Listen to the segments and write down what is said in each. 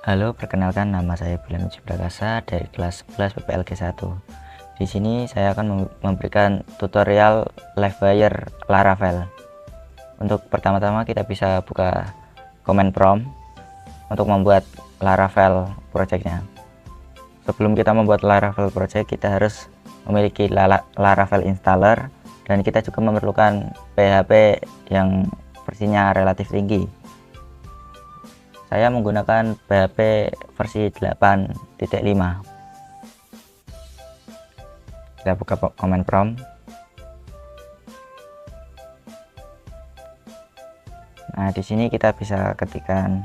Halo, perkenalkan nama saya Bilan Prakasa dari kelas 11 PPLG 1. Di sini saya akan memberikan tutorial Livewire Laravel. Untuk pertama-tama kita bisa buka command prompt untuk membuat Laravel projectnya. Sebelum kita membuat Laravel project, kita harus memiliki Laravel installer dan kita juga memerlukan PHP yang versinya relatif tinggi. Saya menggunakan PHP versi 8.5. Kita buka command prompt. Nah, di sini kita bisa ketikkan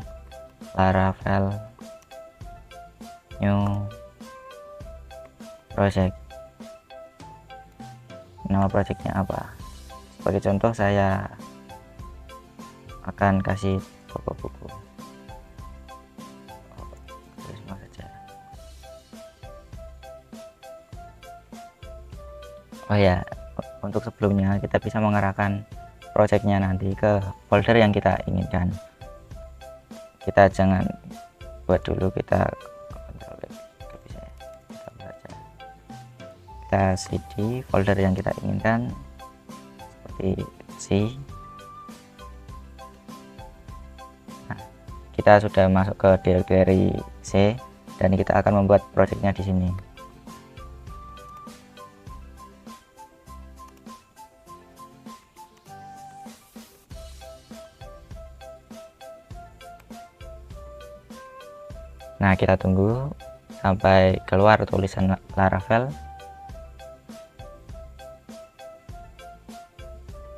Laravel new project. Nama projectnya apa? Sebagai contoh saya akan kasih toko buku. Oh ya, untuk sebelumnya kita bisa mengarahkan projectnya nanti ke folder yang kita inginkan. Kita jangan buat dulu, kita cd folder yang kita inginkan seperti C. Nah, kita sudah masuk ke directory C dan kita akan membuat projectnya di sini. Nah, kita tunggu sampai keluar tulisan Laravel.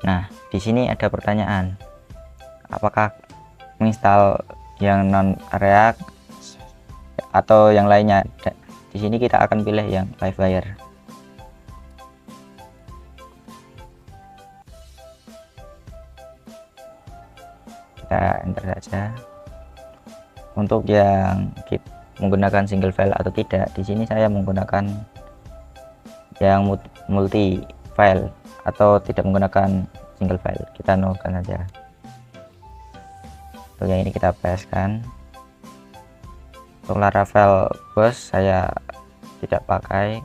Nah, di sini ada pertanyaan, apakah menginstal yang non React atau yang lainnya. Di sini kita akan pilih yang Livewire. Kita enter saja. Untuk yang menggunakan single file atau tidak, di sini saya menggunakan yang multi file atau tidak menggunakan single file. Kita nolkan saja. Untuk yang ini kita paskan. Untuk Laravel bus saya tidak pakai.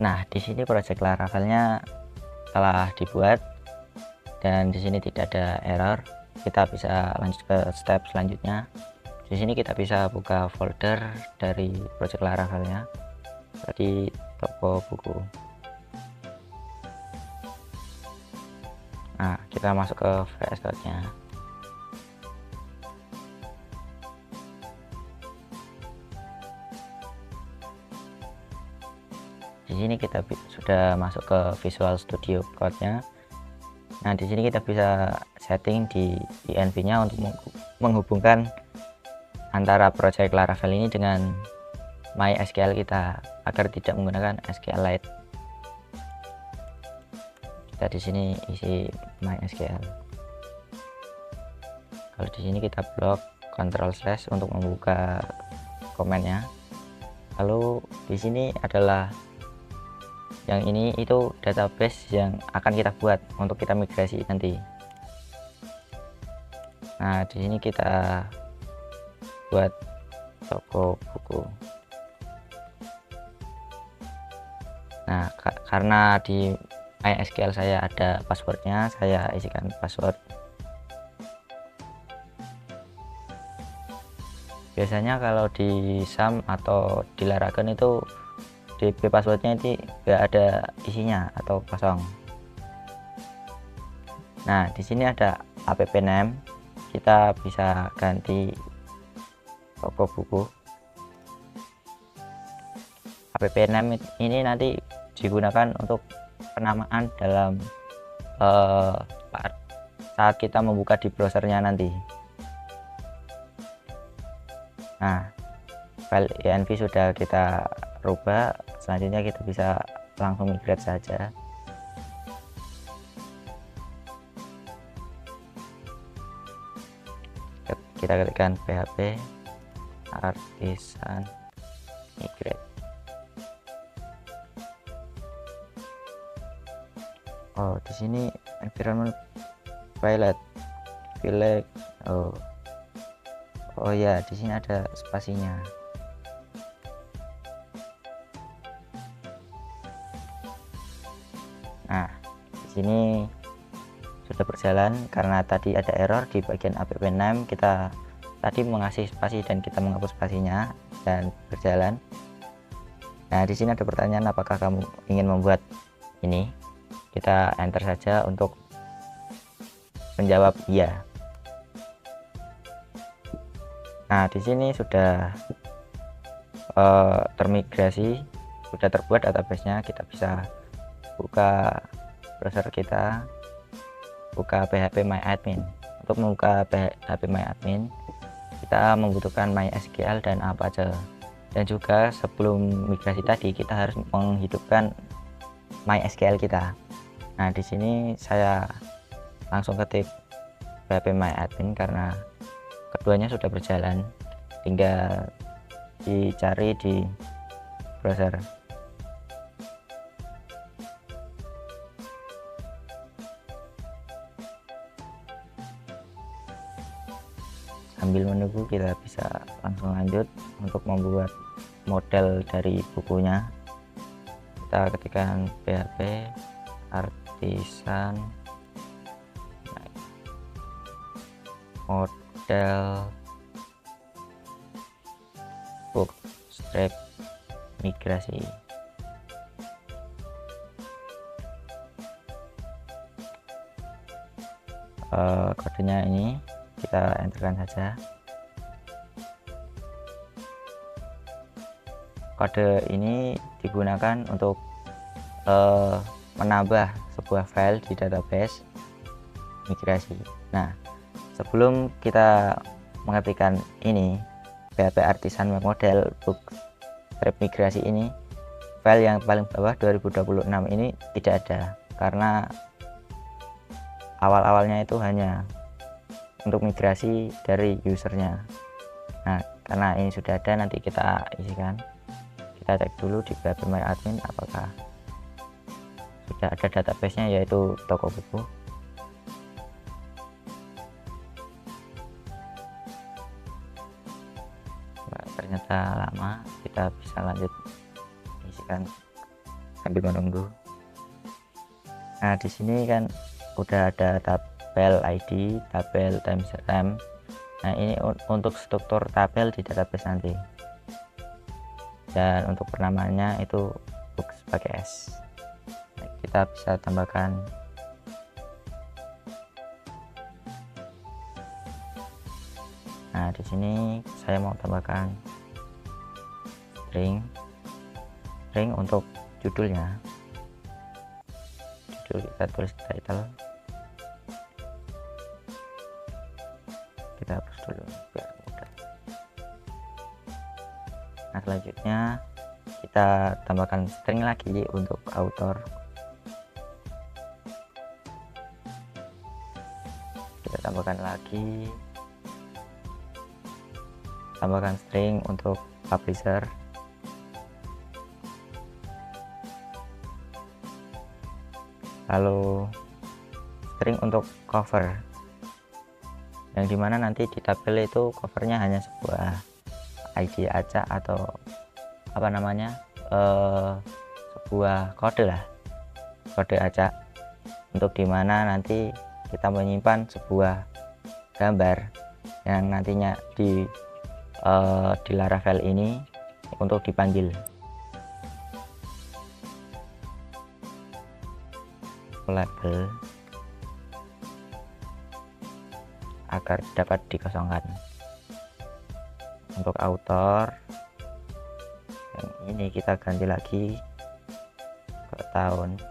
Nah, di sini project Laravelnya telah dibuat dan di sini tidak ada error. Kita bisa lanjut ke step selanjutnya. Di sini kita bisa buka folder dari project Laravelnya, tadi toko buku. Nah, kita masuk ke VS Code-nya. Di sini kita sudah masuk ke Visual Studio Code-nya. Nah, di sini kita bisa setting di env-nya untuk menghubungkan antara project Laravel ini dengan MySQL kita agar tidak menggunakan SQLite. Kita di sini isi MySQL. Kalau di sini kita blok Ctrl/ untuk membuka komennya. Lalu di sini adalah yang ini itu database yang akan kita buat untuk kita migrasi nanti. Nah, di sini kita buat toko buku. Nah, karena di MySQL saya ada passwordnya, saya isikan password. Biasanya kalau di SAM atau di Laravel itu DB passwordnya itu enggak ada isinya atau kosong. Nah, di sini ada app name, kita bisa ganti toko buku. app6 ini nanti digunakan untuk penamaan dalam saat kita membuka di browsernya nanti. Nah, file env sudah kita rubah, selanjutnya kita bisa langsung migrate saja. Kita ketikkan php artisan migrate. Oh, di sini environment pilot village. Oh ya, di sini ada spasinya. Nah, di sini sudah berjalan karena tadi ada error di bagian app6. Kita tadi mengasih spasi dan kita menghapus spasinya dan berjalan. Nah, di sini ada pertanyaan, apakah kamu ingin membuat ini? Kita enter saja untuk menjawab iya. Nah, di sini sudah termigrasi, sudah terbuat database-nya. Kita bisa buka browser kita, buka php.myadmin. Untuk membuka php.myadmin, kita membutuhkan MySQL dan Apache. Dan juga sebelum migrasi tadi kita harus menghidupkan MySQL kita. Nah, di sini saya langsung ketik php.myadmin karena keduanya sudah berjalan, tinggal dicari di browser. Sambil menunggu kita bisa langsung lanjut untuk membuat model dari bukunya. Kita ketikkan php artisan model bootstrap migrasi. Kodenya ini kita enterkan saja. Kode ini digunakan untuk menambah sebuah file di database migrasi. Nah, sebelum kita mengetikkan ini php artisan model bootstrap migrasi ini, file yang paling bawah 2026 ini tidak ada karena awal-awalnya itu hanya untuk migrasi dari usernya. Nah, karena ini sudah ada, nanti kita isikan. Kita cek dulu di php.myadmin apakah sudah ada database-nya, yaitu toko buku. Nah, ternyata lama, kita bisa lanjut isikan sambil menunggu. Nah, di sini kan udah ada tabel ID, tabel timestamp. Nah, ini untuk struktur tabel di database nanti. Dan untuk penamanya itu books pakai S. Nah, kita bisa tambahkan di sini saya mau tambahkan string untuk judulnya. Judul kita tulis title. Kita hapus dulu biar mudah. Nah, selanjutnya kita tambahkan string lagi untuk author. Kita tambahkan lagi, tambahkan string untuk publisher. Lalu string untuk cover, yang dimana nanti di tabel itu covernya hanya sebuah ID acak atau apa namanya, sebuah kode lah, kode acak, untuk dimana nanti kita menyimpan sebuah gambar yang nantinya di Laravel ini untuk dipanggil. Label agar dapat dikosongkan. Untuk author yang ini kita ganti lagi ke tahun,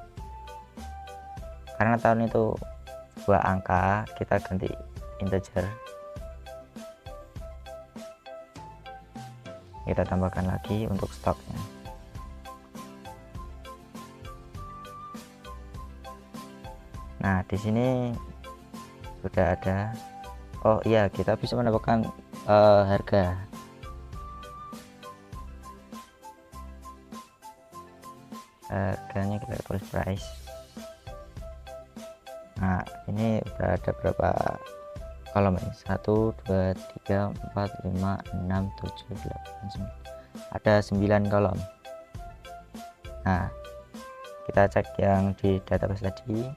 karena tahun itu sebuah angka, kita ganti integer, kita tambahkan lagi untuk stoknya. Nah di sini sudah ada, oh iya, kita bisa menambahkan harganya, kita tulis price. Nah ini udah ada berapa kolom ini, 1 2 3 4 5 6 7 8 9, ada 9 kolom. Nah kita cek yang di database tadi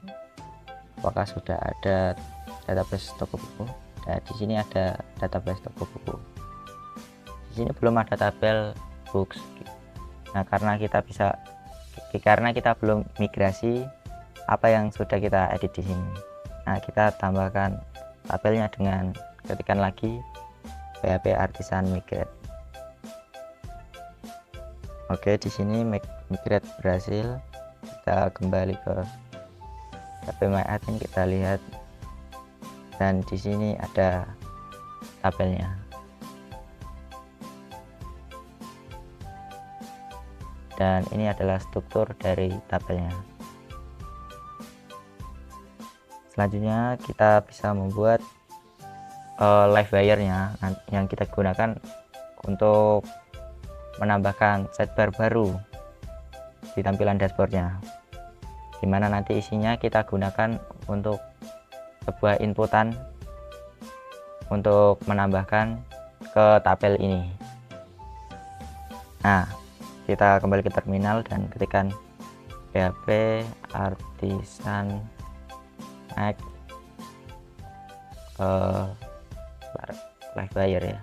apakah sudah ada database toko buku. Nah di sini ada database toko buku, di sini belum ada tabel books. Nah karena kita belum migrasi apa yang sudah kita edit di sini. Nah kita tambahkan tabelnya dengan ketikkan lagi PHP Artisan Migrate. Oke, di sini migrate berhasil. Kita kembali ke PHP My Admin, kita lihat, dan di sini ada tabelnya. Dan ini adalah struktur dari tabelnya. Selanjutnya kita bisa membuat live wire-nya yang kita gunakan untuk menambahkan sidebar baru di tampilan dashboardnya, dimana nanti isinya kita gunakan untuk sebuah inputan untuk menambahkan ke tabel ini. Nah kita kembali ke terminal dan ketikkan PHP Artisan Make live wire ya,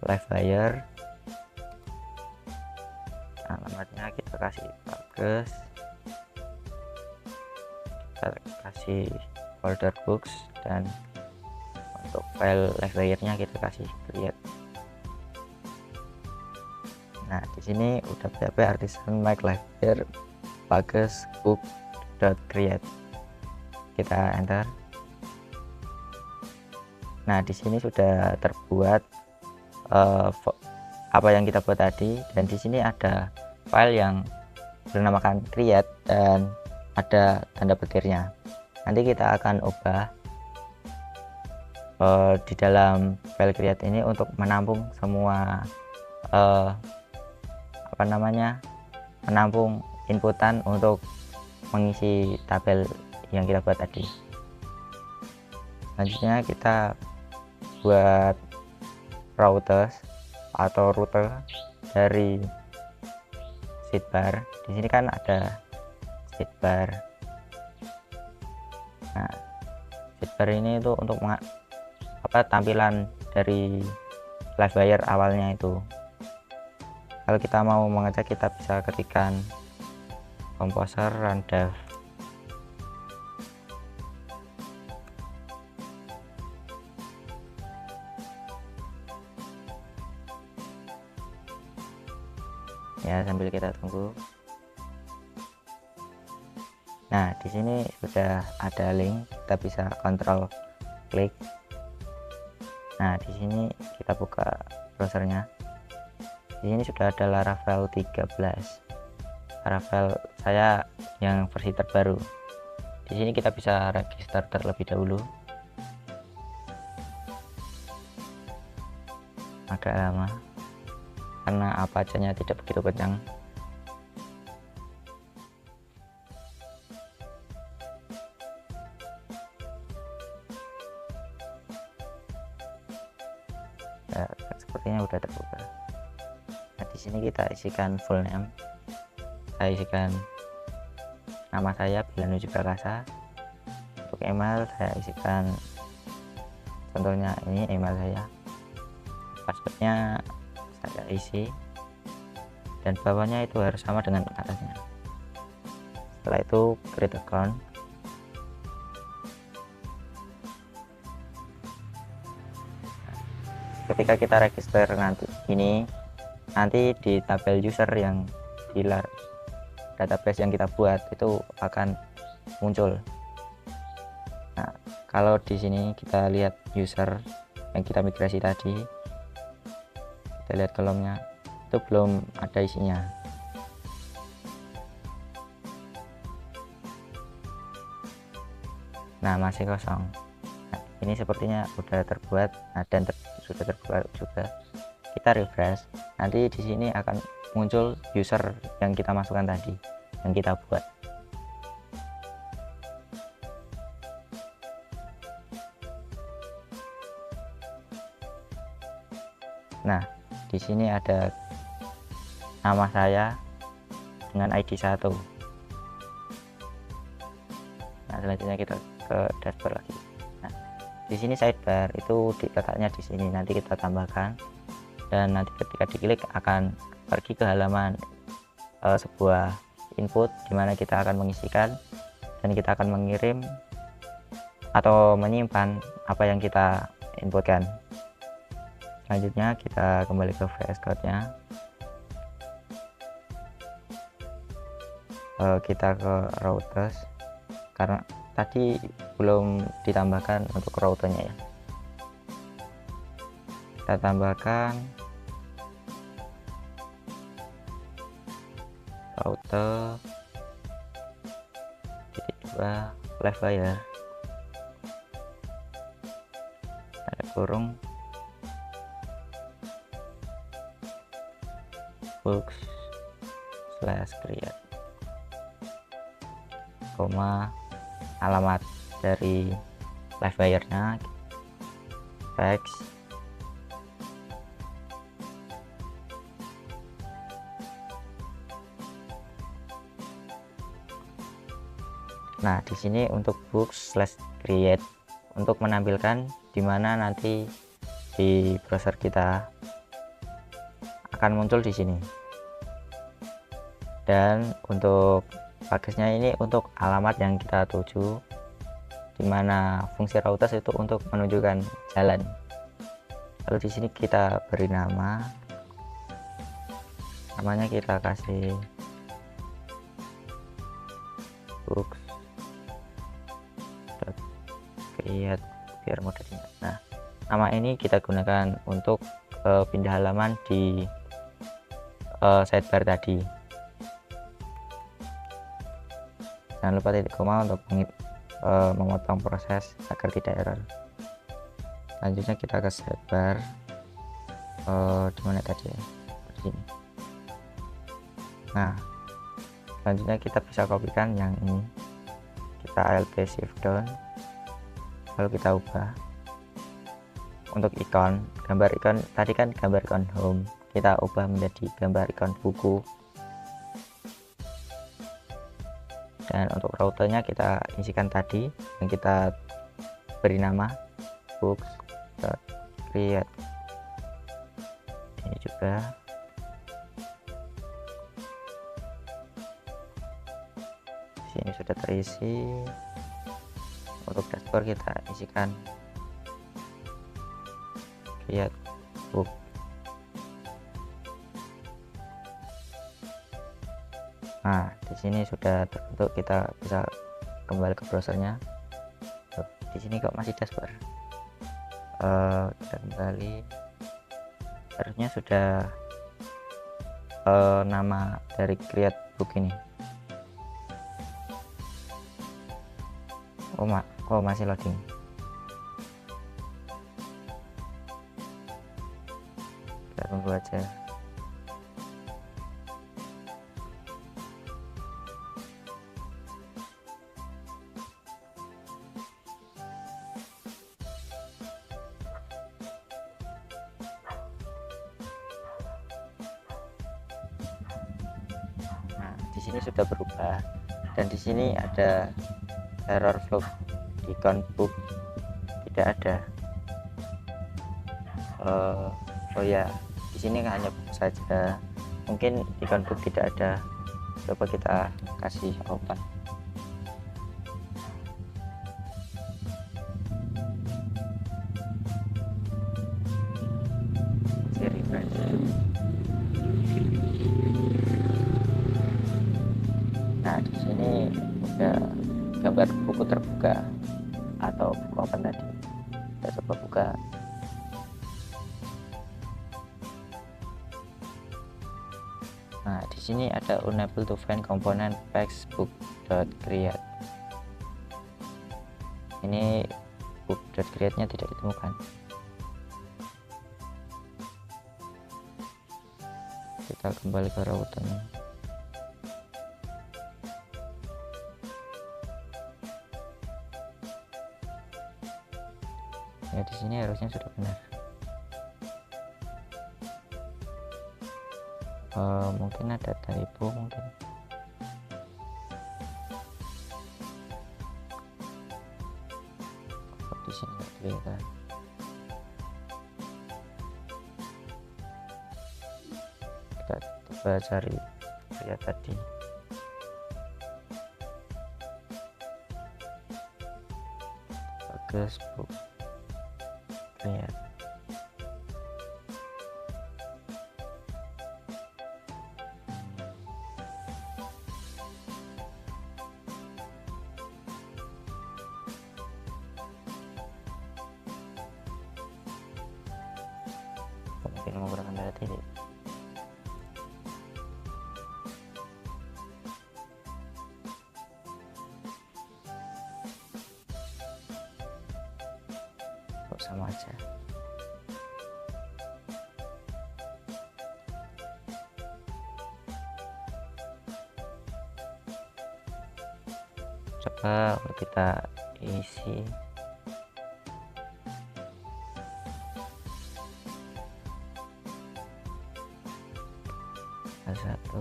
live wire. Alamatnya kita kasih bagus, kita kasih folder books, dan untuk file live wire nya kita kasih create. Nah di sini udah PHP Artisan Make live wire bagus book.create, kita enter. Nah di sini sudah terbuat apa yang kita buat tadi, dan di sini ada file yang bernamakan create dan ada tanda petirnya. Nanti kita akan ubah di dalam file create ini untuk menampung semua menampung inputan untuk mengisi tabel yang kita buat tadi. Selanjutnya kita buat routers atau rute dari sidebar. Di sini kan ada sidebar. Nah sidebar ini itu untuk tampilan dari live wire awalnya itu. Kalau kita mau mengecek, kita bisa ketikkan composer run dev. Ya, sambil kita tunggu. Nah di sini sudah ada link, kita bisa kontrol klik. Nah di sini kita buka browsernya. Di sini sudah ada Laravel 13. Laravel saya yang versi terbaru. Di sini kita bisa register terlebih dahulu. Agak lama karena Apache-nya tidak begitu kencang. Ya, sepertinya udah terbuka. Nah, di sini kita isikan full name. Saya isikan nama saya Bilan Nuji Prakasa. Untuk email saya isikan, contohnya ini email saya. Passwordnya saya isi, dan bawahnya itu harus sama dengan atasnya. Setelah itu create account. ketika kita register nanti di tabel user yang di database yang kita buat itu akan muncul. Nah, kalau di sini kita lihat user yang kita migrasi tadi, kita lihat kolomnya itu belum ada isinya. Nah, masih kosong. Nah, ini sepertinya sudah terbuat, dan sudah terbuat juga. Kita refresh, nanti di sini akan muncul user yang kita masukkan tadi, yang kita buat. Nah, di sini ada nama saya dengan ID 1. Nah, selanjutnya kita ke dashboard lagi. Nah, di sini sidebar itu letaknya di sini, nanti kita tambahkan, dan nanti ketika diklik akan pergi ke halaman sebuah input di mana kita akan mengisikan dan kita akan mengirim atau menyimpan apa yang kita inputkan. Selanjutnya kita kembali ke VS Code-nya, kita ke routers karena tadi belum ditambahkan untuk routernya ya. Kita tambahkan router .2 LiveWire ada kurung books/create koma alamat dari LiveWire-nya fax. Nah, di sini untuk books/create untuk menampilkan di mana nanti di browser kita akan muncul di sini. Dan untuk bagasnya ini untuk alamat yang kita tuju, di mana fungsi routers itu untuk menunjukkan jalan. Lalu di sini kita beri namanya kita kasih books.create biar mudah diingat. Nah, nama ini kita gunakan untuk pindah halaman di sidebar tadi. Jangan lupa titik koma untuk memotong proses agar tidak error. Selanjutnya kita ke sidebar, di mana tadi ya, di sini. Nah, selanjutnya kita bisa kopikan yang ini, kita alt shift down, lalu kita ubah untuk ikon, gambar ikon tadi kan gambar ikon home, kita ubah menjadi gambar ikon buku. Dan untuk routernya kita isikan tadi yang kita beri nama books.create. Ini juga sini sudah terisi. Untuk dashboard kita isikan create book. Nah, di sini sudah terbentuk, kita bisa kembali ke browsernya. Tuh, di sini kok masih dashboard. Kita kembali, harusnya sudah nama dari create book ini. Oh masih loading. Kita tunggu aja. Di sini sudah berubah, dan di sini ada error flow di icon book tidak ada. Oh ya, di sini hanya book saja, mungkin icon book tidak ada. Coba kita kasih open. aku terbuka atau buku open tadi. Kita coba buka. Nah, di sini ada unable to find component book.create. Ini book.create-nya tidak ditemukan. Kita kembali ke router. Ya, di sini harusnya sudah benar. Mungkin ada typo mungkin. Di sini nggak kelihatan. Kita coba cari lihat tadi. Bagus bu. Lihat. Mungkin menggunakan tanda titik. Kok sama aja. Coba kita isi. Satu.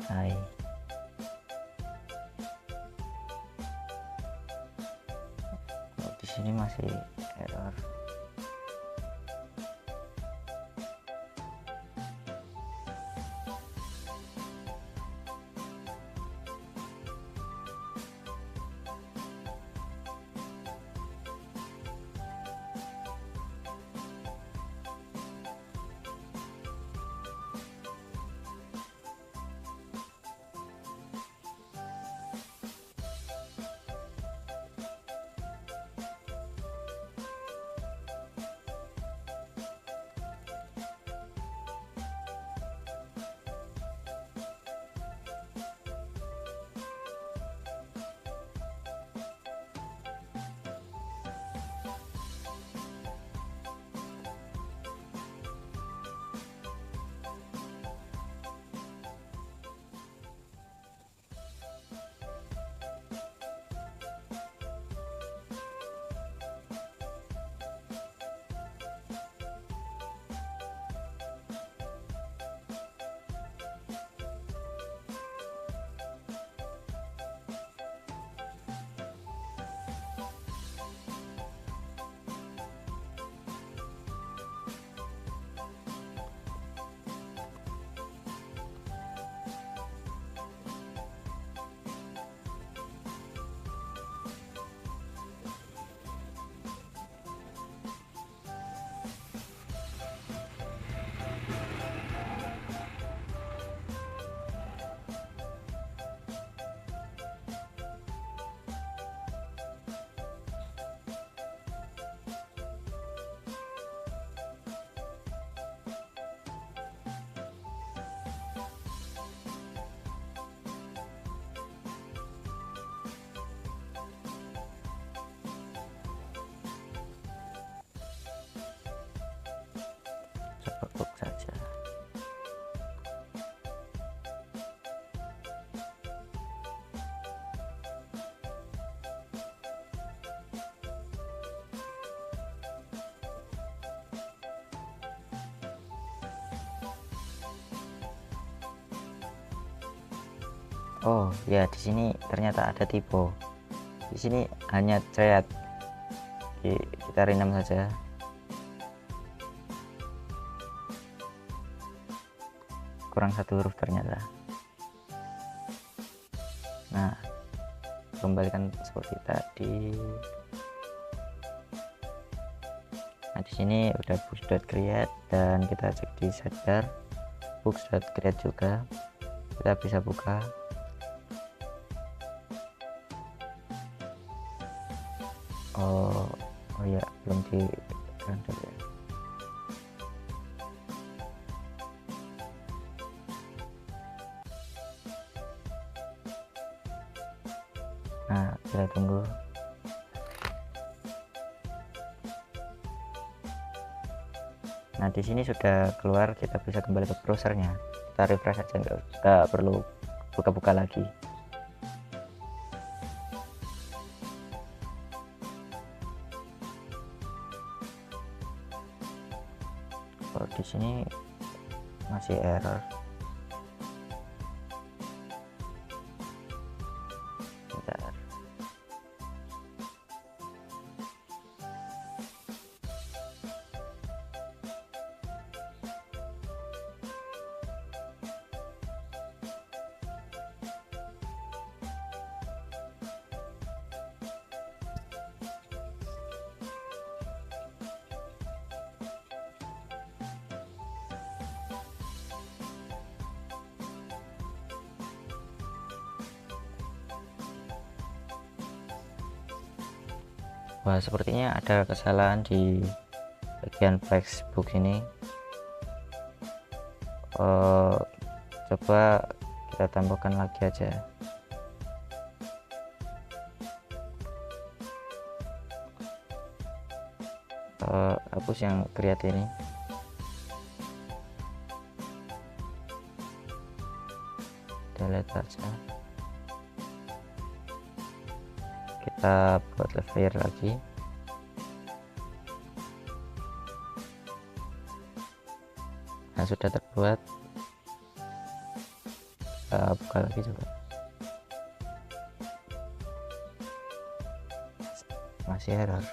Hai. Oh, di sini masih error. Coba book saja. Oh ya, di sini ternyata ada typo. Di sini hanya thread. Kita renam saja. Kurang satu huruf ternyata. Nah, kembalikan seperti tadi. Nah, di sini udah books.create dan kita cek di sidebar books.create juga. Kita bisa buka. Oh ya, belum di render ya. Nah, kita tunggu. Nah, di sini sudah keluar, kita bisa kembali ke browsernya. Kita refresh aja, nggak perlu buka-buka lagi. Oh, di sini masih error. Bentar. Wah, sepertinya ada kesalahan di bagian flexbook ini. Coba kita tambahkan lagi aja. Hapus yang create ini. Delete aja. Kita buat layer lagi. Nah, sudah terbuat. Kita buka lagi coba. Masih error.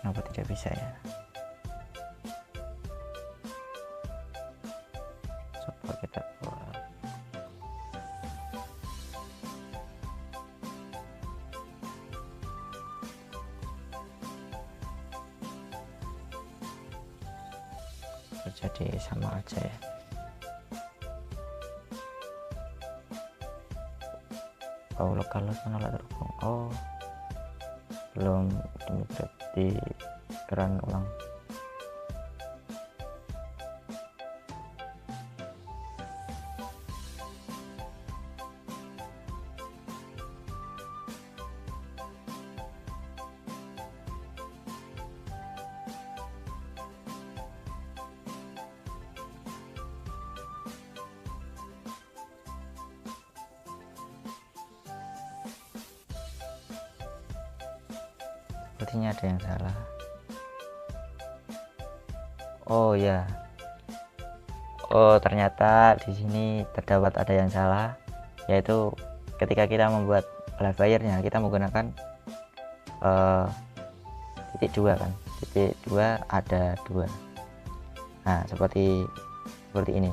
Kenapa tidak bisa ya? Coba kita buat. Jadi sama aja ya. Oh, kalau menolak terhubung. Oh, belum di run ulang. Sepertinya ada yang salah. Oh ya. Oh, ternyata di sini terdapat ada yang salah, yaitu ketika kita membuat live wire-nya kita menggunakan titik dua kan. Titik dua ada dua. Nah, seperti ini.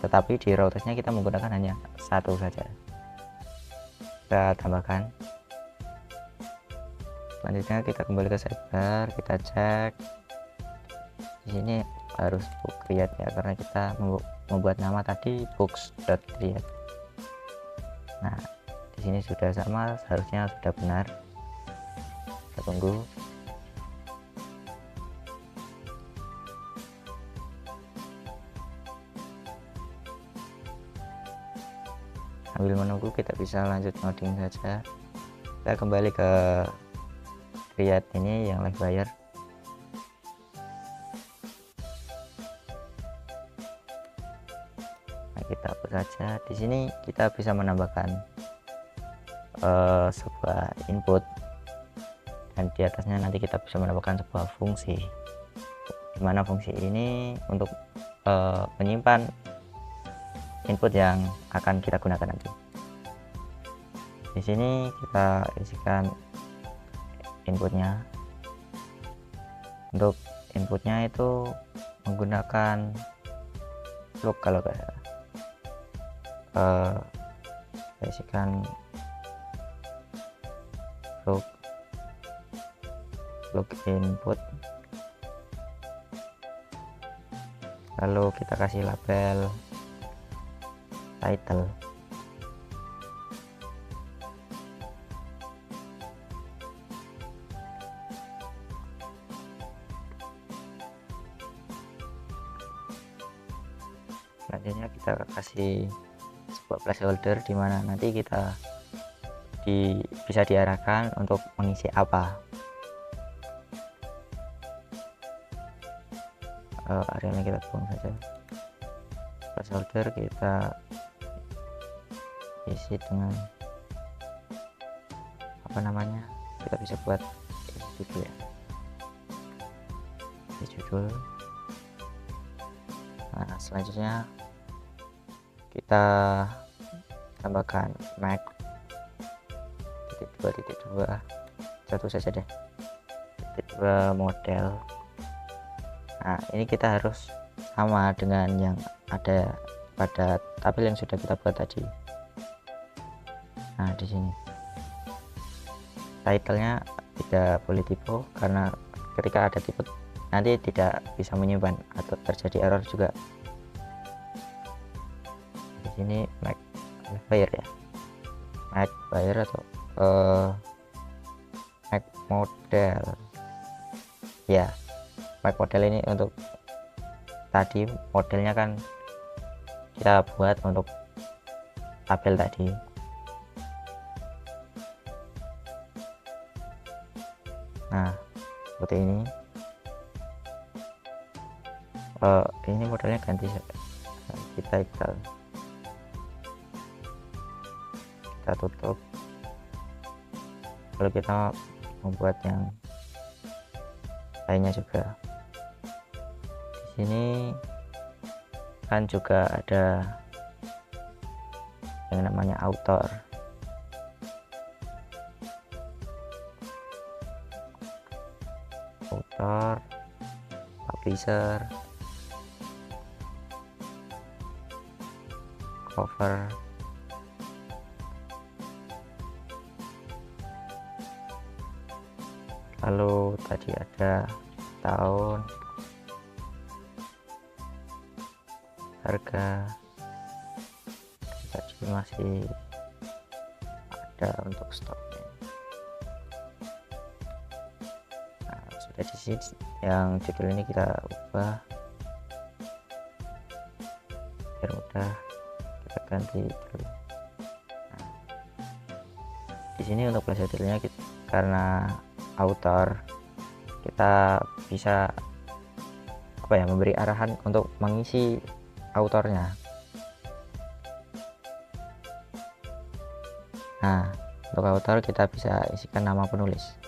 Tetapi di routersnya kita menggunakan hanya satu saja. Kita tambahkan. Selanjutnya kita kembali ke sidebar, kita cek. Di sini harus create ya, karena kita membuat nama tadi books.create. Nah, di sini sudah sama, seharusnya sudah benar. Kita tunggu. Sambil menunggu kita bisa lanjut ngoding saja. Kita kembali ke create ini yang live buyer. Nah, kita hapus saja. Di sini kita bisa menambahkan sebuah input, dan di atasnya nanti kita bisa menambahkan sebuah fungsi, dimana fungsi ini untuk menyimpan input yang akan kita gunakan nanti. Di sini kita isikan inputnya. Untuk inputnya itu menggunakan look, kalau saya isikan look input, lalu kita kasih label title. Selanjutnya kita kasih sebuah placeholder di mana nanti kita bisa diarahkan untuk mengisi apa. Arealnya kita buang saja. Placeholder kita isi dengan apa namanya, kita bisa buat judul ya, judul. Nah, selanjutnya kita tambahkan Mac titik dua, satu saja deh, titik 2 model. Nah, ini kita harus sama dengan yang ada pada tabel yang sudah kita buat tadi. Nah, di sini title-nya tidak boleh tipe, karena ketika ada tipe nanti tidak bisa menyimpan atau terjadi error juga. Di sini Mac buyer ya, Mac buyer atau Mac model ya. Mac model ini untuk tadi modelnya kan kita buat untuk tabel tadi. Nah, seperti ini. Ini modelnya ganti title, kita tutup, lalu kita membuat yang lainnya juga. Di sini kan juga ada yang namanya author. Publisher, cover, lalu tadi ada tahun, harga, tadi masih ada untuk stoknya. Nah, sudah di sini yang judul ini kita ubah biar mudah, kita ganti dulu. Nah, di sini untuk placeholdernya karena author, kita bisa memberi arahan untuk mengisi autornya. Nah, untuk author kita bisa isikan nama penulis.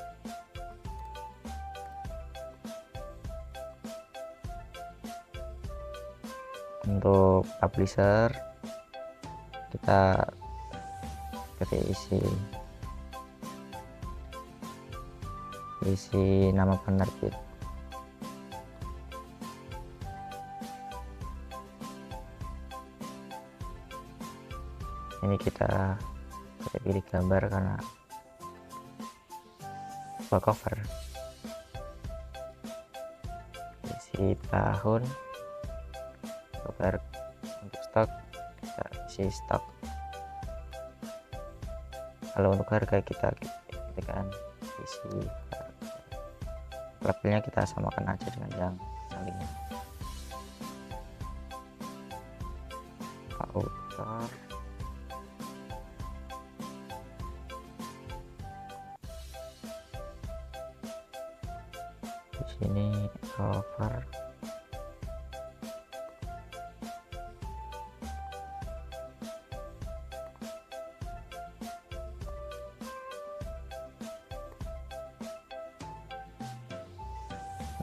Untuk publisher kita isi nama penerbit. Ini kita pilih gambar karena cover. Isi tahun, cover isi stok. Kalau untuk harga kita ketikkan isi labelnya, kita samakan aja dengan yang sampingnya. Author di sini cover,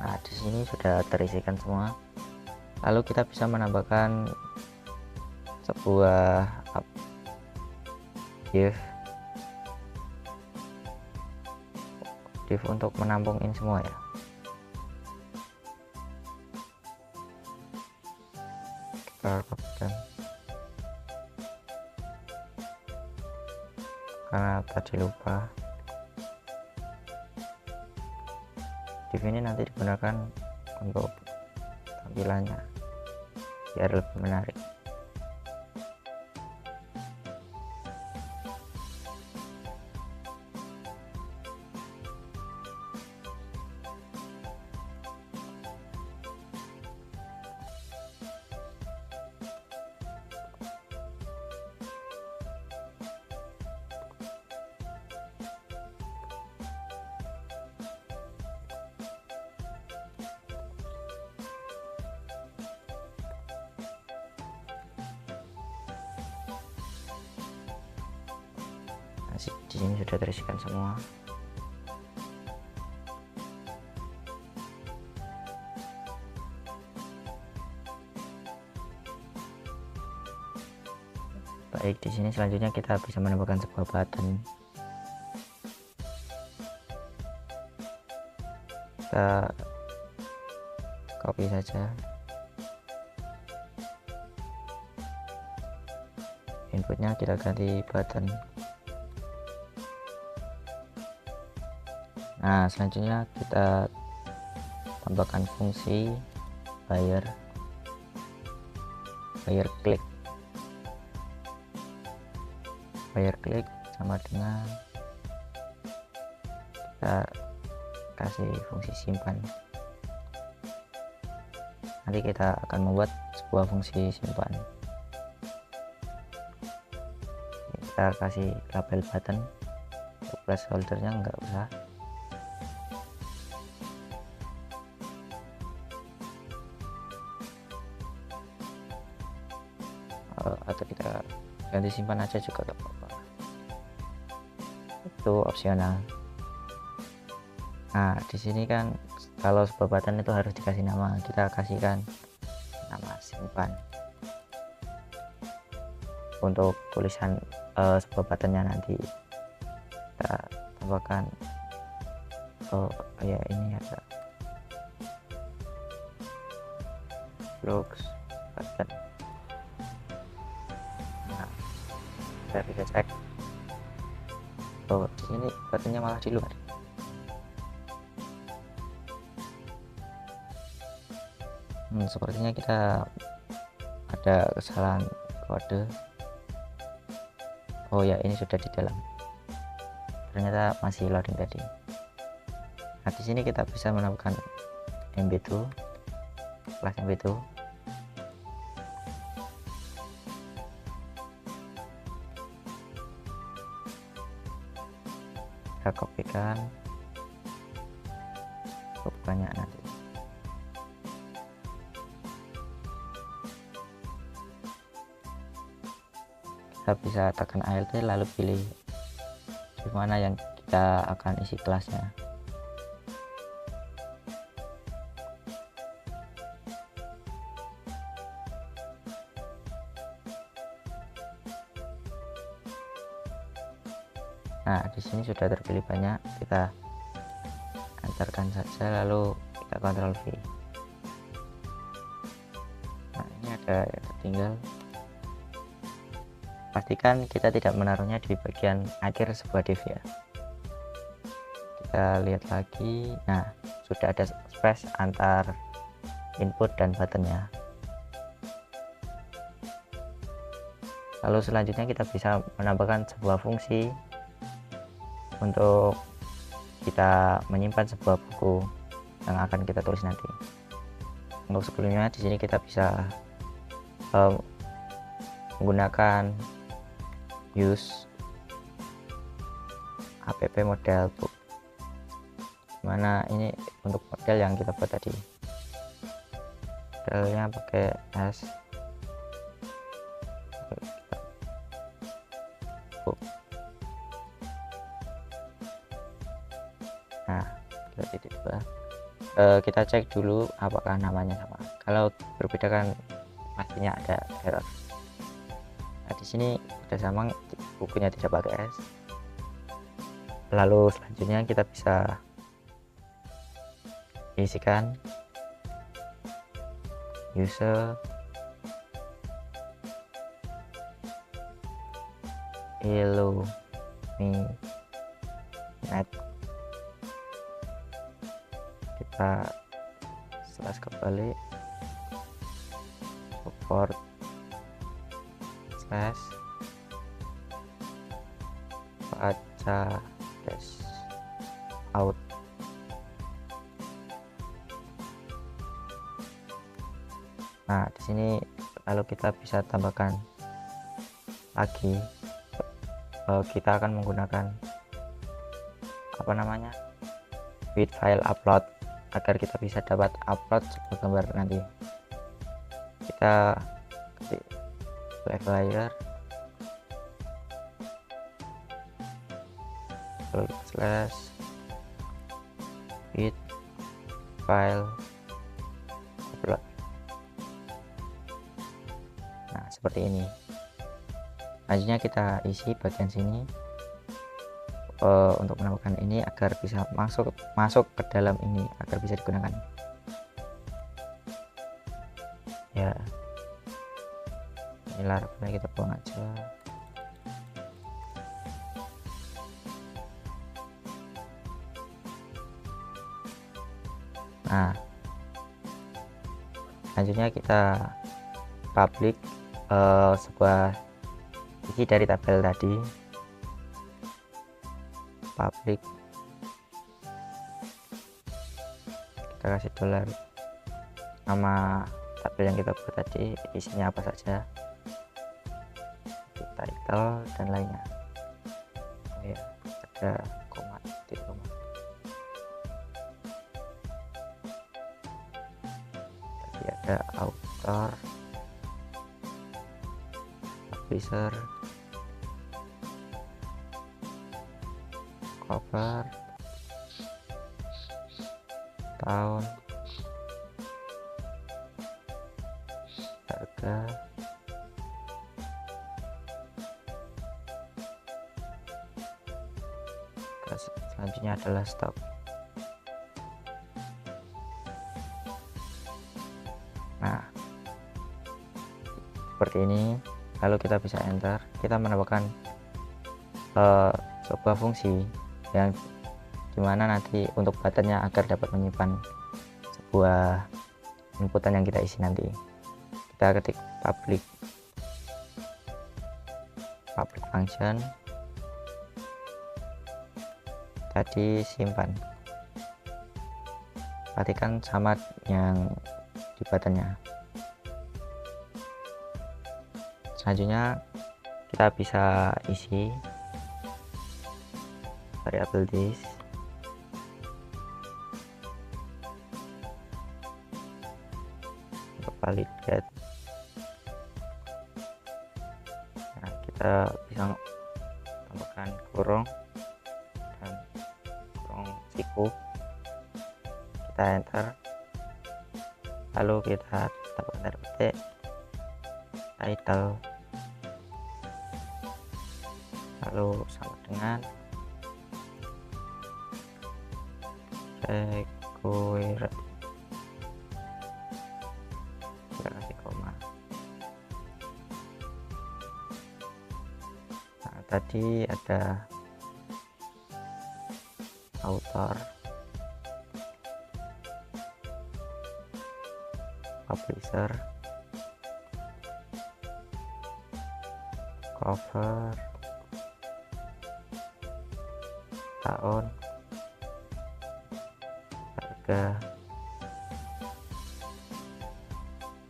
nah di sini sudah terisikan semua. Lalu kita bisa menambahkan sebuah div untuk menampung ini semua ya. Kita kopikan karena tadi lupa. Div ini nanti digunakan untuk tampilannya biar lebih menarik. Di sini sudah terisikan semua. Baik, di sini selanjutnya kita bisa menambahkan sebuah button. Kita copy saja, inputnya kita ganti button. Nah, selanjutnya kita tambahkan fungsi buyer click sama dengan kita kasih fungsi simpan. Nanti kita akan membuat sebuah fungsi simpan. Kita kasih label button, placeholdernya nggak usah. Atau kita ganti simpan aja juga gak apa-apa, itu opsional. Nah, di sini kan kalau sebuah button itu harus dikasih nama, kita kasihkan nama simpan untuk tulisan sebuah buttonnya. Nanti kita tambahkan kayak ini ada blocks button. Kita bisa cek, di sini buttonnya malah di luar. Sepertinya kita ada kesalahan kode. Oh ya, ini sudah di dalam, ternyata masih loading tadi. Nah, di sini kita bisa menambahkan MB2, kelas MB2. Kita kopikan, cukup banyak nanti. Kita bisa tekan Alt lalu pilih di mana yang kita akan isi kelasnya. Nah, di sini sudah terpilih banyak, kita antarkan saja lalu kita Ctrl V. Nah, ini ada yang tertinggal. Pastikan kita tidak menaruhnya di bagian akhir sebuah div ya. Kita lihat lagi. Nah, sudah ada space antar input dan buttonnya. Lalu selanjutnya kita bisa menambahkan sebuah fungsi untuk kita menyimpan sebuah buku yang akan kita tulis nanti. Untuk sebelumnya di sini kita bisa menggunakan use app model book, mana ini untuk model yang kita buat tadi, modelnya pakai S book. Nah, kita cek dulu apakah namanya sama. Kalau berbeda kan pastinya ada error. Nah, di sini udah sama, bukunya tidak pakai S. Lalu selanjutnya kita bisa isikan user illuminate, kita slash kembali support slash baca dash out. Nah, di sini lalu kita bisa tambahkan lagi, kita akan menggunakan apa namanya, with file upload, agar kita bisa dapat upload sebuah gambar nanti. Kita ketik live layer lalu slash with file upload. Nah, seperti ini. Selanjutnya kita isi bagian sini untuk menambahkan ini agar bisa masuk ke dalam ini, agar bisa digunakan. Ya, ini larva kita buang aja. Nah, selanjutnya kita public sebuah isi dari tabel tadi, public, kita kasih dolar, nama tabel yang kita buat tadi isinya apa saja, title dan lainnya. Ya, ada koma, titik koma. Tadi ada author, publisher, cover, tahun, harga, selanjutnya adalah stok. Nah, seperti ini. Lalu kita bisa enter, kita menambahkan sebuah fungsi yang dimana nanti untuk buttonnya agar dapat menyimpan sebuah inputan yang kita isi nanti. Kita ketik public function, tadi simpan, perhatikan sama yang di buttonnya. Selanjutnya kita bisa isi variabel this, untuk validate. Nah, kita bisa tambahkan kurung dan kurung siku, kita enter, lalu kita tambahkan tanda petik title, lalu sama dengan required, kita kasih koma. Nah, tadi ada author, publisher, cover, tahun, harga,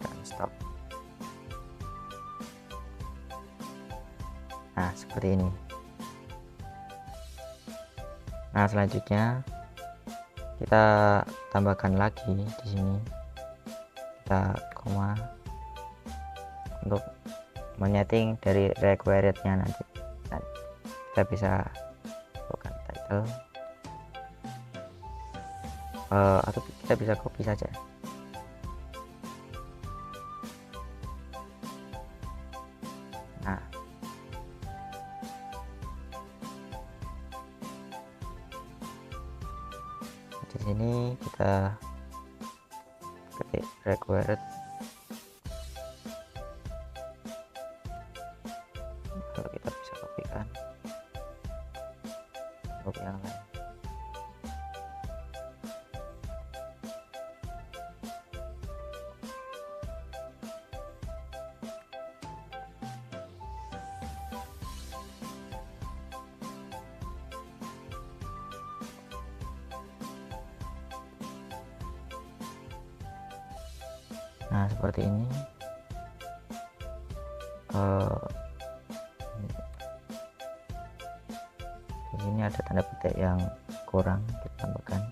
dan stok. Nah, seperti ini. Nah, selanjutnya kita tambahkan lagi di sini, kita koma untuk menyeting dari requirednya nanti. Nah, kita bisa bukan title, atau kita bisa copy saja. Nah, di sini kita ketik required, kalau kita bisa kopikan untuk yang lain. Nah, seperti ini. Di sini ada tanda petik yang kurang, kita tambahkan.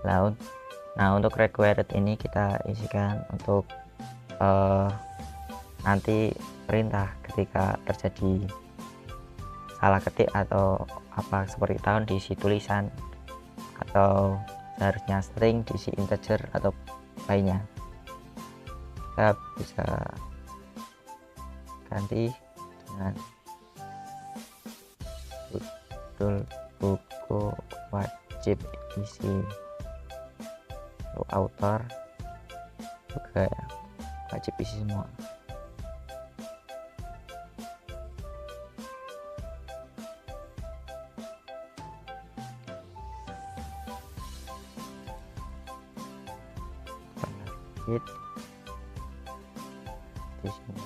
Nah, untuk required ini kita isikan untuk nanti perintah ketika terjadi salah ketik atau apa, seperti tahun diisi tulisan, atau seharusnya string diisi integer atau lainnya. Kita bisa ganti dengan judul buku wajib isi, untuk author juga wajib isi semua. Penerbit di sini,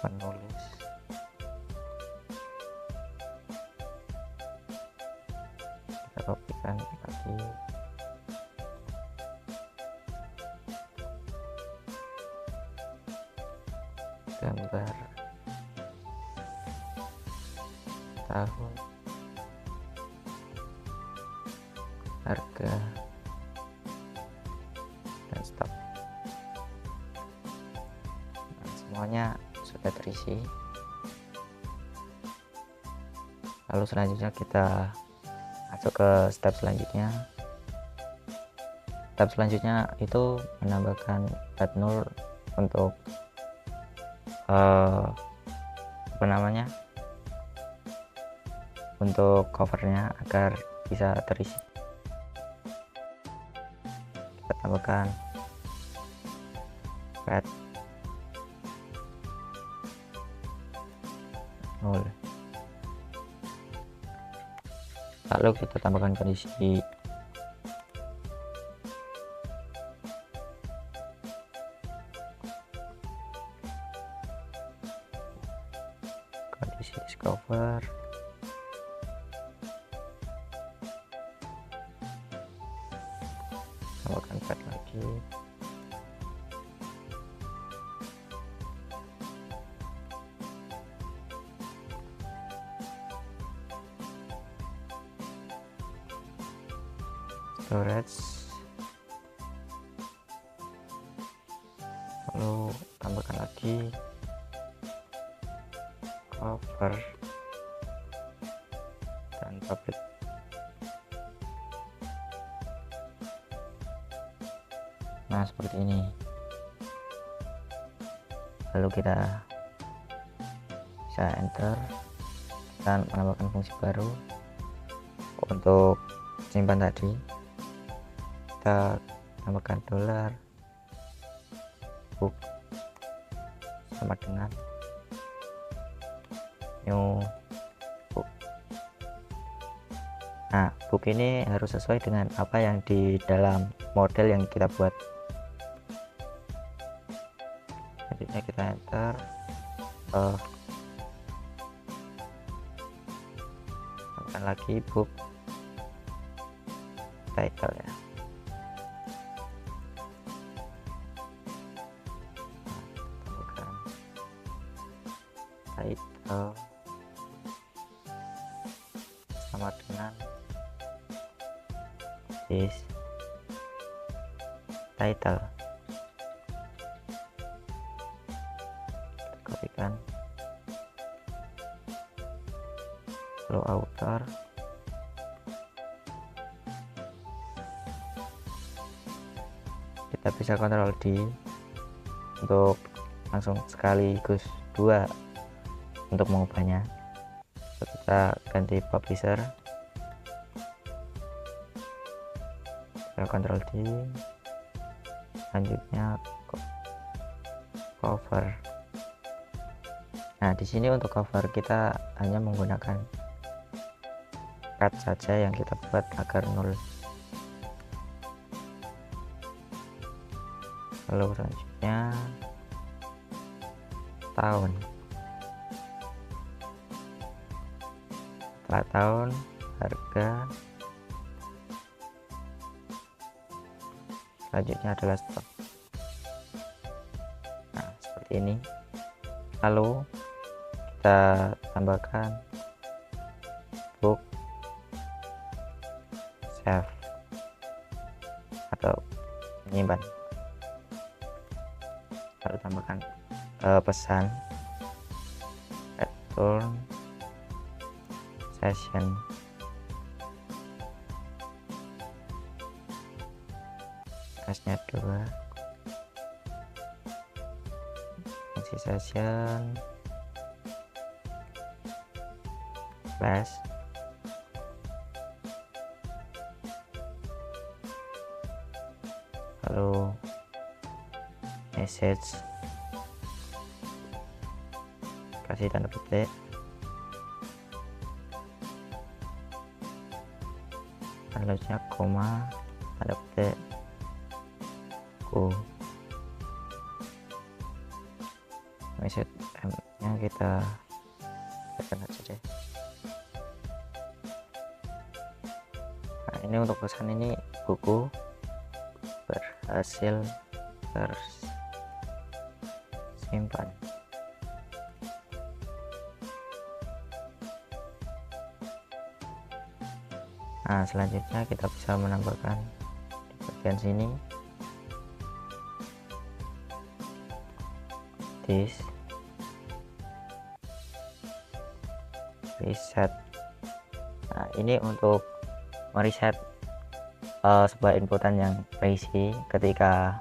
penulis, kita kopikan lagi, gambar, tahun, harga, dan stok. Nah, semuanya sudah terisi. Lalu selanjutnya kita masuk ke step selanjutnya. Step selanjutnya itu menambahkan pad null untuk apa namanya, untuk covernya agar bisa terisi. Kita tambahkan pad null, lalu kita tambahkan kondisi discover, tambahkan pad lagi, storage, lalu tambahkan lagi cover dan public. Nah, seperti ini. Lalu kita bisa enter dan menambahkan fungsi baru untuk simpan tadi. Kita tambahkan dolar book sama dengan new book. Nah, book ini harus sesuai dengan apa yang di dalam model yang kita buat. tambahkan lagi book title ya. Tambahkan title sama dengan this title, kopikan, lalu author, kita bisa Ctrl D untuk langsung sekaligus dua untuk mengubahnya. Kita ganti publisher, kita Ctrl D, selanjutnya cover. Nah, di sini untuk cover kita hanya menggunakan cut saja yang kita buat agar nol. Lalu selanjutnya tahun, setelah tahun harga, selanjutnya adalah stok. Nah, seperti ini. Lalu kita tambahkan book save atau menyimpan, lalu tambahkan pesan return session, S-nya 2, fungsi session plus lalu message, kasih tanda petik, selanjutnya koma, tanda petik, go. Message M-nya kita tekan aja deh. Nah, ini untuk pesan ini buku berhasil tersimpan. Nah, selanjutnya kita bisa menambahkan di bagian sini this reset. Nah, ini untuk mereset sebuah inputan yang berisi ketika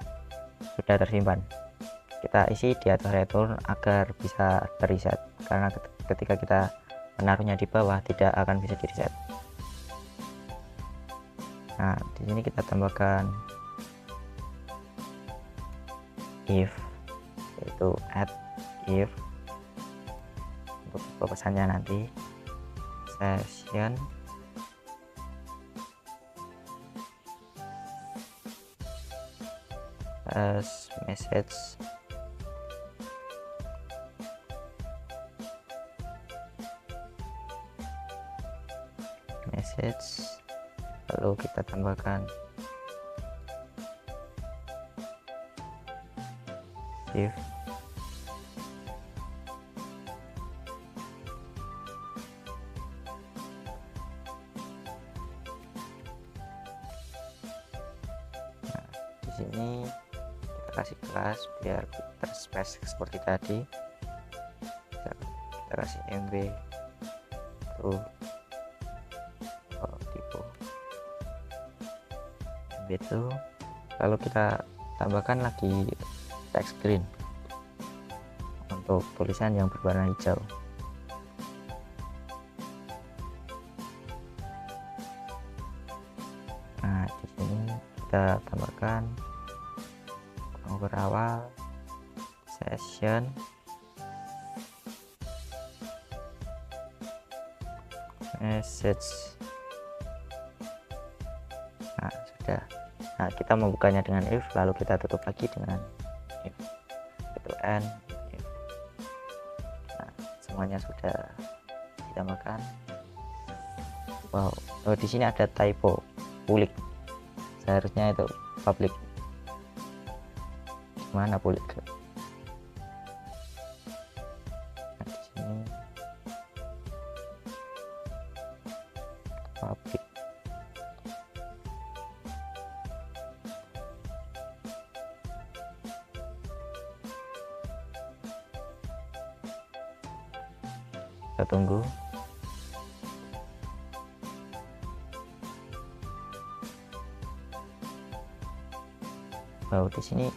sudah tersimpan. Kita isi di atas return agar bisa terreset, karena ketika kita menaruhnya di bawah tidak akan bisa direset. Nah, di sini kita tambahkan if, yaitu add if untuk pesannya nanti session as message lalu kita tambahkan if di sini kita kasih kelas biar terspesifik seperti tadi. Kita kasih MB tuh tipe MB itu, lalu kita tambahkan lagi text green untuk tulisan yang berwarna hijau. Nah, di sini kita tambahkan nomor awal session message. Nah, sudah. Nah, kita membukanya dengan if, lalu kita tutup lagi dengan if, itu end if. Nah, semuanya sudah ditambahkan. Wow, oh, di sini ada typo public, seharusnya itu public. Mana public? Nah, di sini public. Kita tunggu. Wow, di sini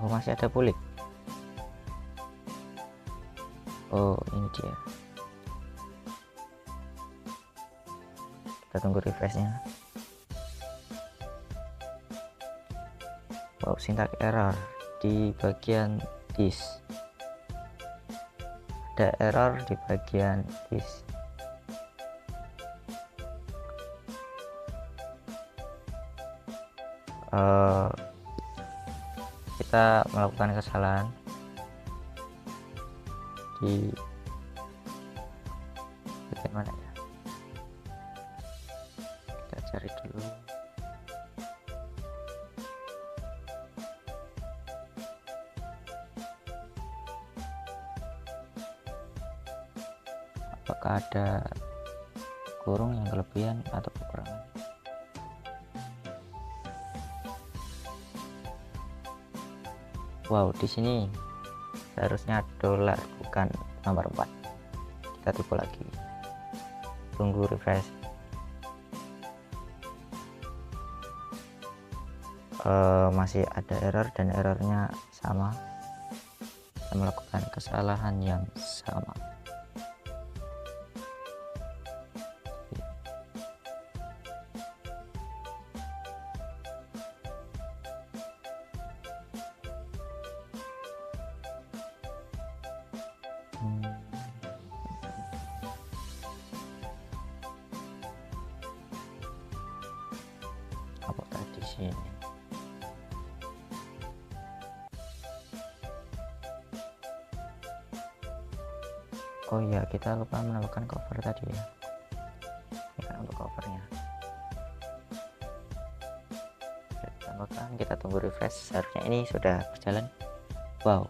oh masih ada publik. Oh, ini dia. Kita tunggu refreshnya. Wow, syntax error di bagian this. Ada error di bagian this. Kita melakukan kesalahan di bagian mana ya, kita cari dulu. Apakah ada kurung yang kelebihan atau kekurangan? Wow, di sini seharusnya dolar bukan nomor 4. Kita tipu lagi. Tunggu refresh. Masih ada error dan errornya sama. Kita melakukan kesalahan yang sama. Apakah di sini? Oh iya, kita lupa menambahkan cover tadi ya. Ini kan untuk covernya. Kita tambahkan, kita tunggu refresh. Seharusnya ini sudah berjalan. Wow,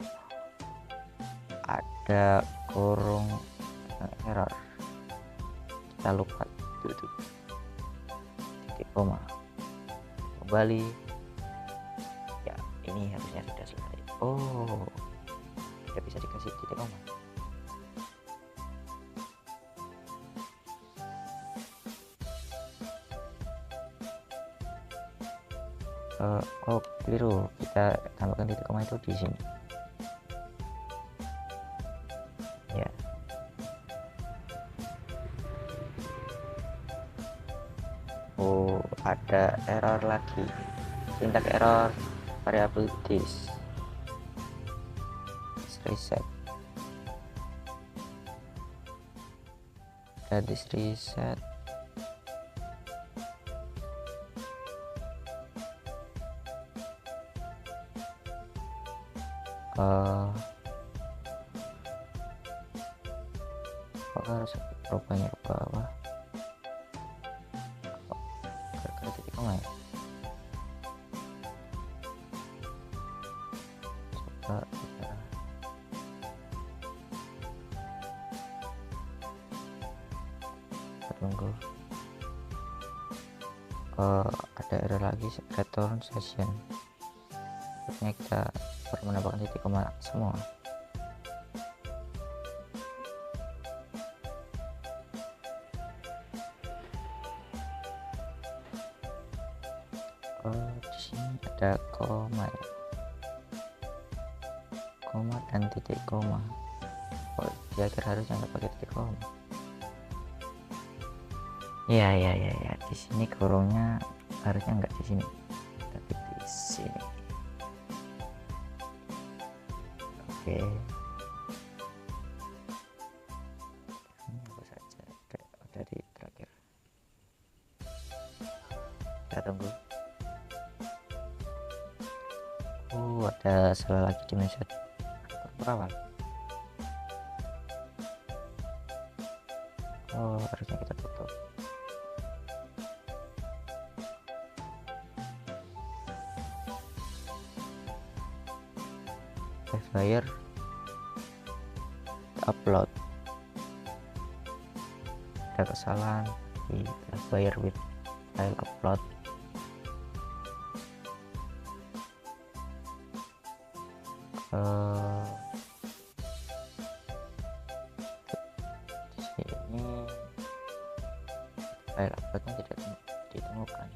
ada kurung error. Kita lupa tutup titik koma. Kembali ya, ini harusnya sudah selesai. Oh, tidak bisa dikasih titik koma. Oh keliru, kita tambahkan titik koma itu di sini ya. Oh, ada error lagi, syntax error variable this reset. This reset apakah harus rubahnya ke bawah gara-gara titik koma ya? Coba kita tunggu. Ada error lagi, return session. Sepertinya kita perlu menambahkan titik koma semua. Di sini ada koma ya, koma dan titik koma. Oh, di akhir harusnya nggak pakai titik koma. Ya, di sini kurungnya harusnya nggak di sini, tapi di sini. Oke. Apa saja dari terakhir. Kita tunggu. Ada salah lagi di message berawal. Oh, harusnya kita tutup. Livewire upload, ada kesalahan di Livewire with file upload. Di sini file uploadnya tidak ditemukan.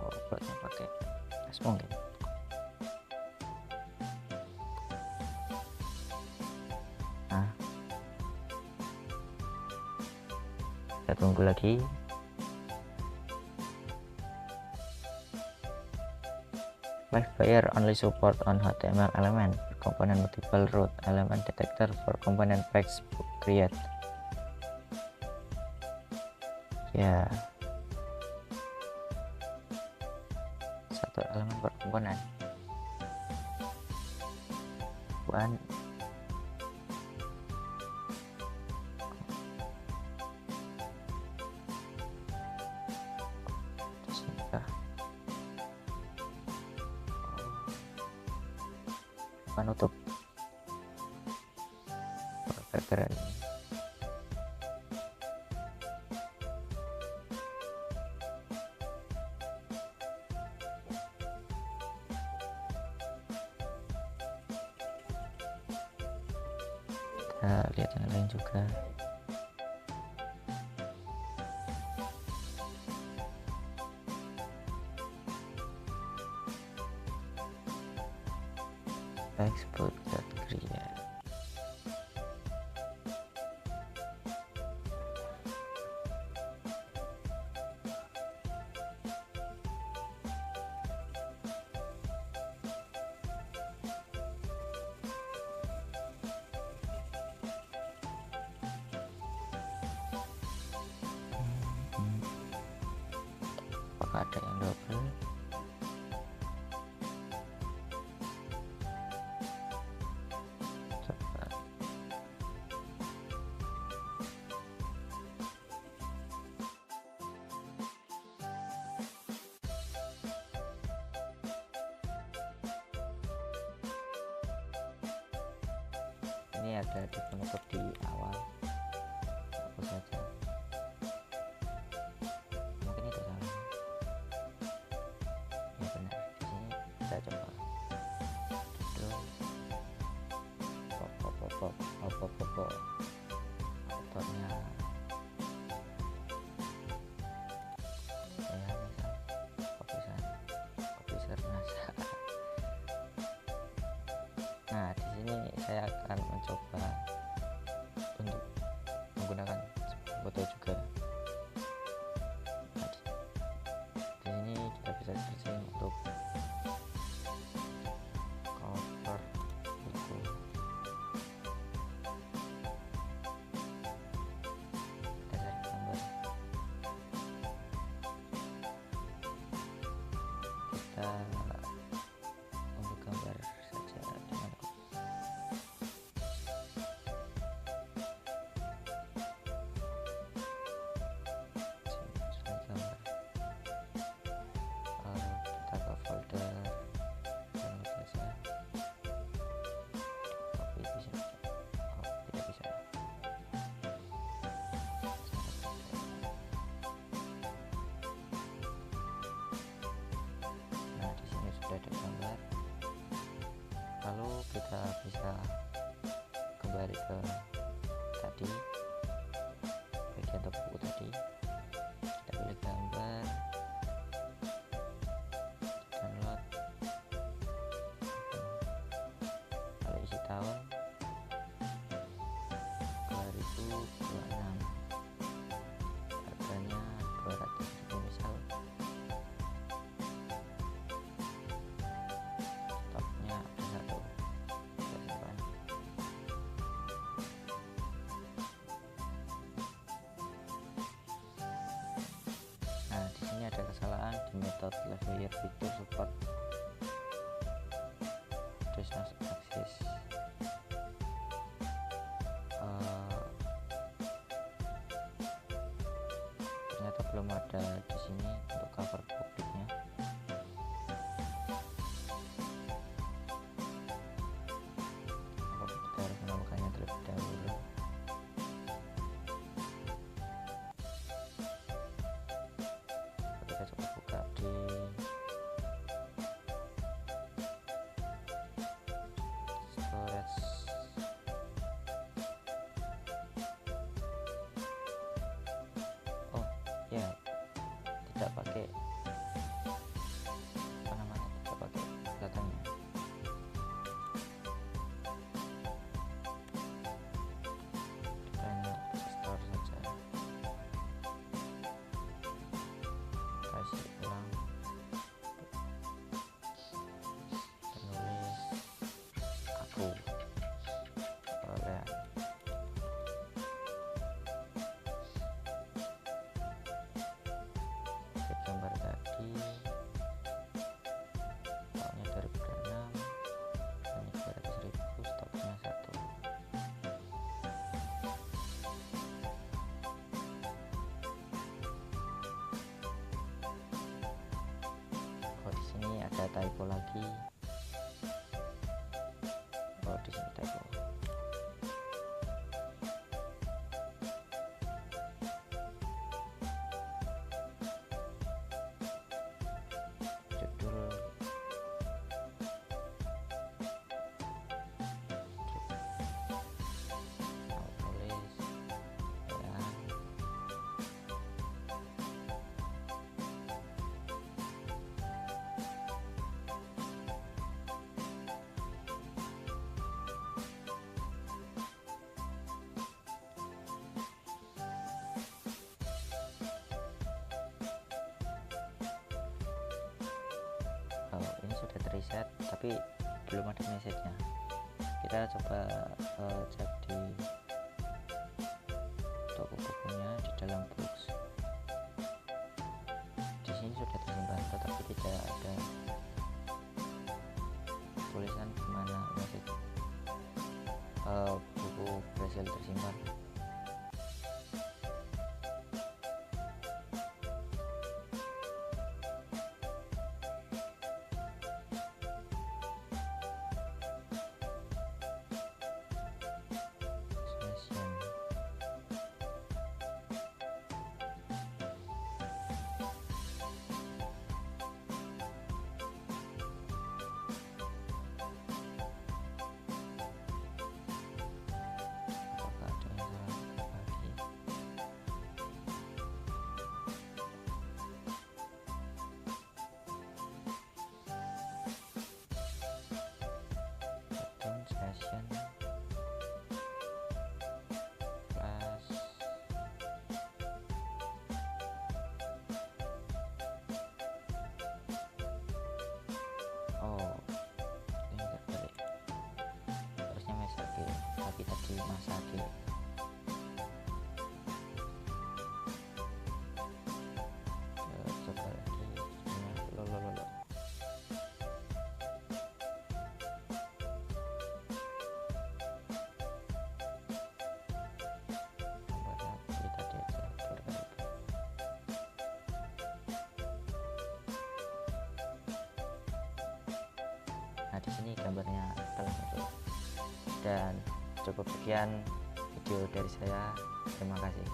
Uploadnya pakai flash mungkin. Nah, kita tunggu lagi. Livewire only support on HTML element component multiple root element detector for component packs create. Ya, satu elemen per komponen. One penutup gara-gara ini. Kita lihat yang lain juga. Export create. Apakah ada yang double? Ini ada di penutup di awal, hapus saja, mungkin itu salah. Ya benar, di sini kita coba judul autornya saya misal Officer NASA. Nah, di sini saya akan mencoba untuk menggunakan foto juga. Nah, di sini kita bisa searching untuk cover buku. Kita cari gambar. Kita untuk gambar saja dengan kita ke folder dan biasa copy bisa, tidak bisa. Nah, di sini sudah ada gambar. Lalu kita bisa kembali ke tadi bagian toko buku tadi, kita pilih gambar, download, lalu isi tahun 2026, harganya 200.000 misal, stoknya ada satu, kita simpan. Nah, di sini ada kesalahan di metode Livewire fitur support does not exist. Ternyata belum ada di sini untuk cover publiknya. 1000. Lihat. Klik gambar tadi, tahunnya 2006, ini 200.000, stoknya 1. Oh, di sini ada typo lagi. Oh, di sini typo. Judul mau tulis ya. Oh, ini sudah terreset tapi belum ada message-nya. Kita coba cek di toko bukunya di dalam box. Di sini sudah tersimpan tetapi tidak ada tulisan di mana message buku berhasil tersimpan. Session plus oh ini terbalik, harusnya Masake tapi tadi Masake. Coba lagi lolo Nah, di sini gambarnya telah muncul. Dan cukup sekian video dari saya. Terima kasih.